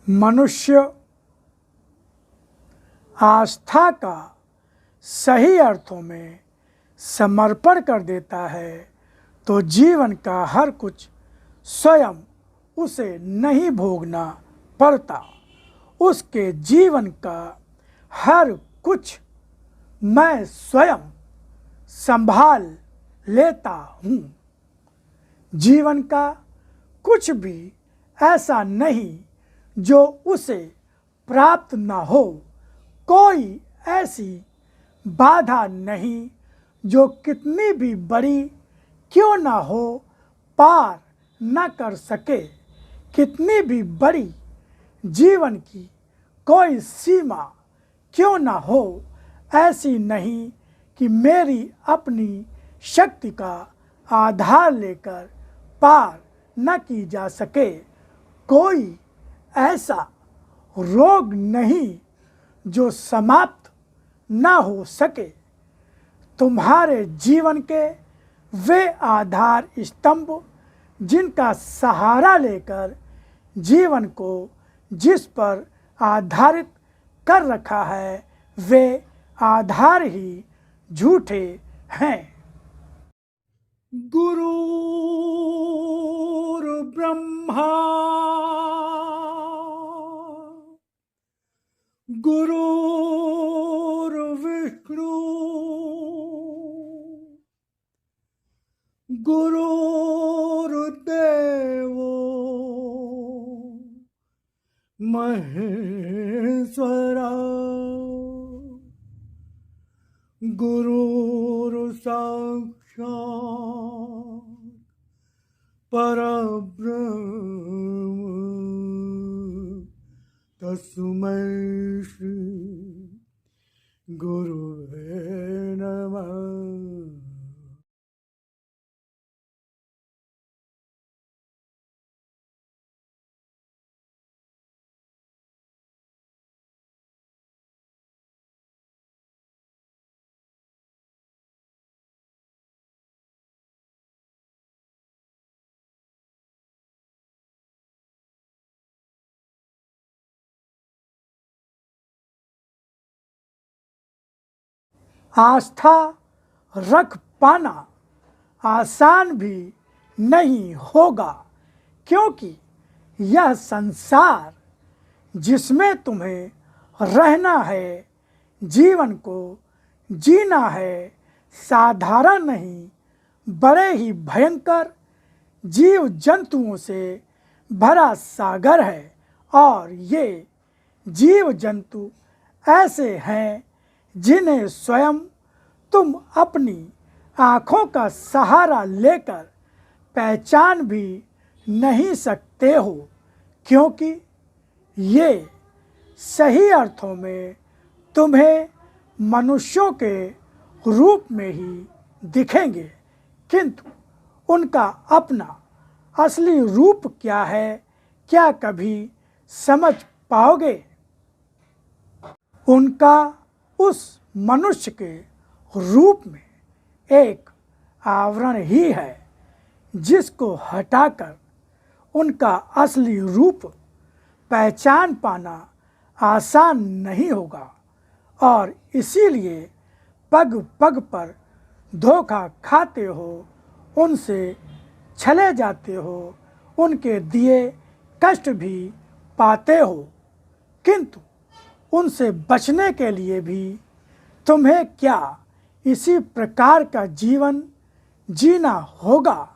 मनुष्य आस्था का सही अर्थों में समर्पण कर देता है तो जीवन का हर कुछ स्वयं उसे नहीं भोगना पड़ता। उसके जीवन का हर कुछ मैं स्वयं संभाल लेता हूँ। जीवन का कुछ भी ऐसा नहीं जो उसे प्राप्त न हो। कोई ऐसी बाधा नहीं जो कितनी भी बड़ी क्यों ना हो पार न कर सके। कितनी भी बड़ी जीवन की कोई सीमा क्यों ना हो, ऐसी नहीं कि मेरी अपनी शक्ति का आधार लेकर पार न की जा सके। कोई ऐसा रोग नहीं जो समाप्त न हो सके। तुम्हारे जीवन के वे आधार स्तंभ जिनका सहारा लेकर जीवन को जिस पर आधारित कर रखा है, वे आधार ही झूठे हैं। गुरुर्ब्रह्मा गुरुर्विष्णु गुरुर्देवो महेश्वरा गुरुर्साक्षात् परब्रह्म तस्मै श्री गुरुवे नमः। आस्था रख पाना आसान भी नहीं होगा, क्योंकि यह संसार जिसमें तुम्हें रहना है, जीवन को जीना है, साधारण नहीं बड़े ही भयंकर जीव जंतुओं से भरा सागर है। और ये जीव जंतु ऐसे हैं जिन्हें स्वयं तुम अपनी आँखों का सहारा लेकर पहचान भी नहीं सकते हो, क्योंकि ये सही अर्थों में तुम्हें मनुष्यों के रूप में ही दिखेंगे, किंतु उनका अपना असली रूप क्या है, क्या कभी समझ पाओगे? उनका उस मनुष्य के रूप में एक आवरण ही है जिसको हटाकर उनका असली रूप पहचान पाना आसान नहीं होगा। और इसीलिए पग पग पर धोखा खाते हो, उनसे छले जाते हो, उनके दिए कष्ट भी पाते हो, किंतु उनसे बचने के लिए भी तुम्हें क्या इसी प्रकार का जीवन जीना होगा?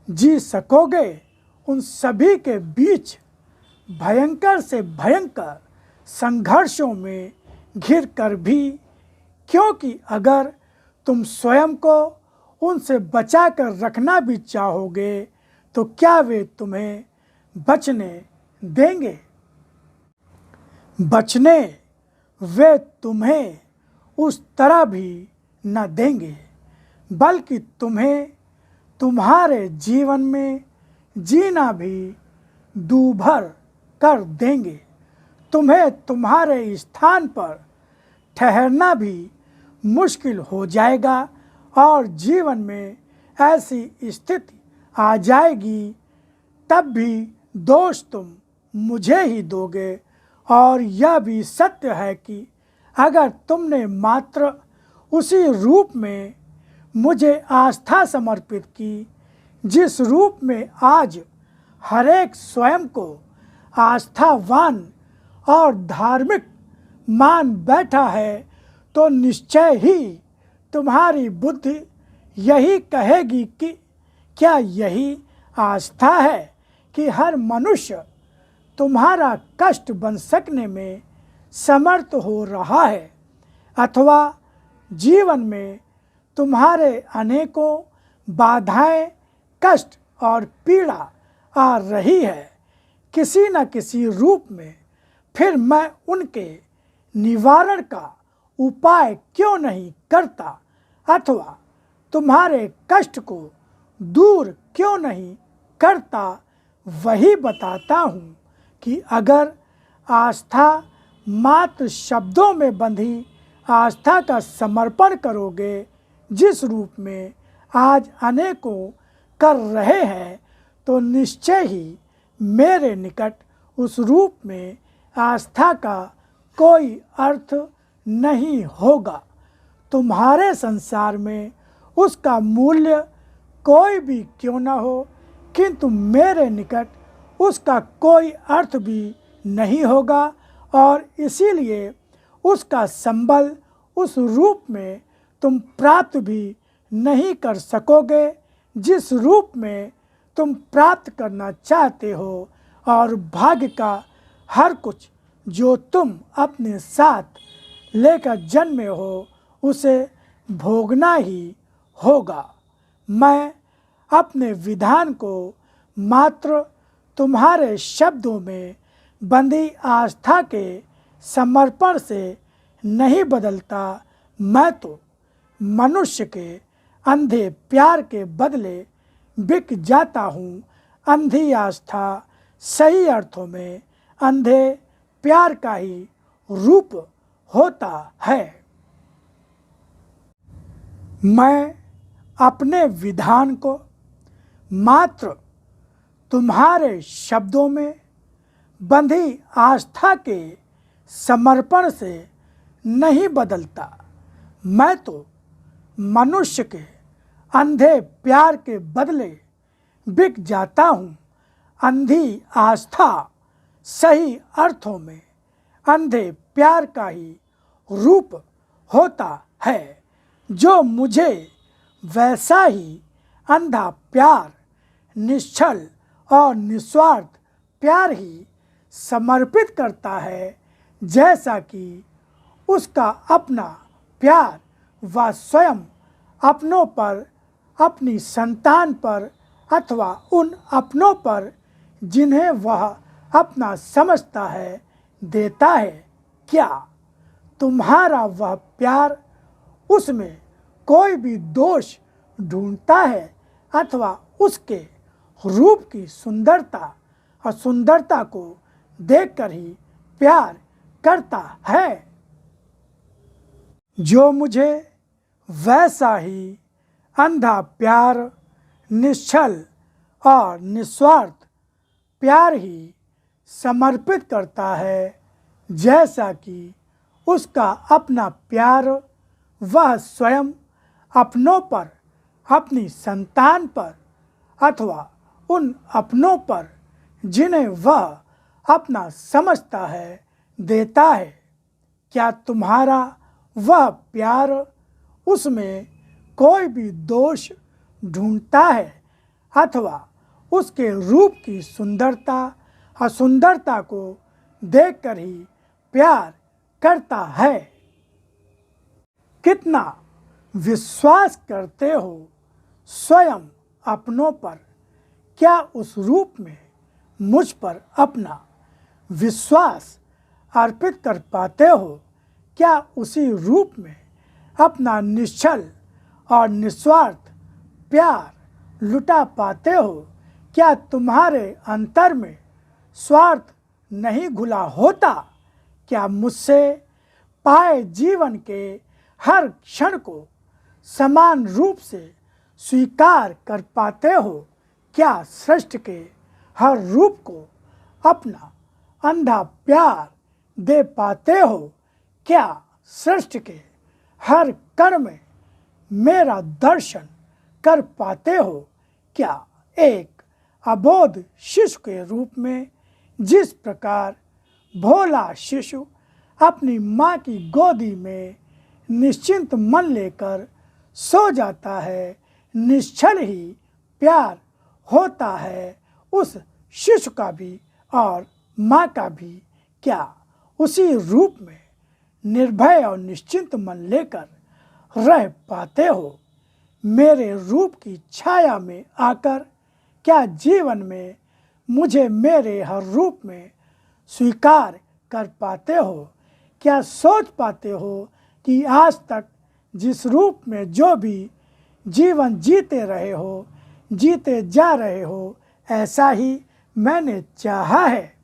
जी सकोगे उन सभी के बीच भयंकर से भयंकर संघर्षों में घिर कर भी, क्योंकि अगर तुम स्वयं को उनसे बचा कर रखना भी चाहोगे तो क्या वे तुम्हें बचने देंगे? बचने वे तुम्हें उस तरह भी न देंगे, बल्कि तुम्हें तुम्हारे जीवन में जीना भी दूभर कर देंगे। तुम्हें तुम्हारे स्थान पर ठहरना भी मुश्किल हो जाएगा और जीवन में ऐसी स्थिति आ जाएगी, तब भी दोष तुम मुझे ही दोगे। और यह भी सत्य है कि अगर तुमने मात्र उसी रूप में मुझे आस्था समर्पित की जिस रूप में आज हरेक स्वयं को आस्थावान और धार्मिक मान बैठा है, तो निश्चय ही तुम्हारी बुद्धि यही कहेगी कि क्या यही आस्था है कि हर मनुष्य तुम्हारा कष्ट बन सकने में समर्थ हो रहा है, अथवा जीवन में तुम्हारे अनेकों बाधाएं, कष्ट और पीड़ा आ रही है किसी न किसी रूप में, फिर मैं उनके निवारण का उपाय क्यों नहीं करता, अथवा तुम्हारे कष्ट को दूर क्यों नहीं करता। वही बताता हूँ कि अगर आस्था मात्र शब्दों में बंधी आस्था का समर्पण करोगे जिस रूप में आज अनेकों कर रहे हैं, तो निश्चय ही मेरे निकट उस रूप में आस्था का कोई अर्थ नहीं होगा। तुम्हारे संसार में उसका मूल्य कोई भी क्यों न हो, किंतु मेरे निकट उसका कोई अर्थ भी नहीं होगा, और इसीलिए उसका संबल उस रूप में तुम प्राप्त भी नहीं कर सकोगे जिस रूप में तुम प्राप्त करना चाहते हो। और भाग्य का हर कुछ जो तुम अपने साथ लेकर जन्मे हो उसे भोगना ही होगा। मैं अपने विधान को मात्र तुम्हारे शब्दों में बंधी आस्था के समर्पण से नहीं बदलता। मैं तो मनुष्य के अंधे प्यार के बदले बिक जाता हूँ। अंधी आस्था सही अर्थों में अंधे प्यार का ही रूप होता है। मैं अपने विधान को मात्र तुम्हारे शब्दों में बंधी आस्था के समर्पण से नहीं बदलता। मैं तो मनुष्य के अंधे प्यार के बदले बिक जाता हूँ। अंधी आस्था सही अर्थों में अंधे प्यार का ही रूप होता है। जो मुझे वैसा ही अंधा प्यार, निश्चल और निस्वार्थ प्यार ही समर्पित करता है, जैसा कि उसका अपना प्यार वह स्वयं अपनों पर, अपनी संतान पर अथवा उन अपनों पर जिन्हें वह अपना समझता है देता है। क्या तुम्हारा वह प्यार उसमें कोई भी दोष ढूंढता है, अथवा उसके रूप की सुंदरता और सुंदरता को देखकर ही प्यार करता है? जो मुझे वैसा ही अंधा प्यार, निश्चल और निस्वार्थ प्यार ही समर्पित करता है, जैसा कि उसका अपना प्यार वह स्वयं अपनों पर, अपनी संतान पर अथवा उन अपनों पर जिन्हें वह अपना समझता है देता है। क्या तुम्हारा वह प्यार उसमें कोई भी दोष ढूंढता है, अथवा उसके रूप की सुंदरता और सुंदरता को देखकर ही प्यार करता है? कितना विश्वास करते हो स्वयं अपनों पर? क्या उस रूप में मुझ पर अपना विश्वास अर्पित कर पाते हो? क्या उसी रूप में अपना निश्चल और निस्वार्थ प्यार लुटा पाते हो? क्या तुम्हारे अंतर में स्वार्थ नहीं घुला होता? क्या मुझसे पाए जीवन के हर क्षण को समान रूप से स्वीकार कर पाते हो? क्या सृष्टि के हर रूप को अपना अंधा प्यार दे पाते हो? क्या सृष्टि के हर कण में मेरा दर्शन कर पाते हो? क्या एक अबोध शिशु के रूप में जिस प्रकार भोला शिशु अपनी माँ की गोदी में निश्चिंत मन लेकर सो जाता है, निश्चल ही प्यार होता है उस शिशु का भी और माँ का भी। क्या उसी रूप में निर्भय और निश्चिंत मन लेकर रह पाते हो? मेरे रूप की छाया में आकर क्या जीवन में मुझे मेरे हर रूप में स्वीकार कर पाते हो? क्या सोच पाते हो कि आज तक जिस रूप में जो भी जीवन जीते रहे हो, जीते जा रहे हो, ऐसा ही मैंने चाहा है?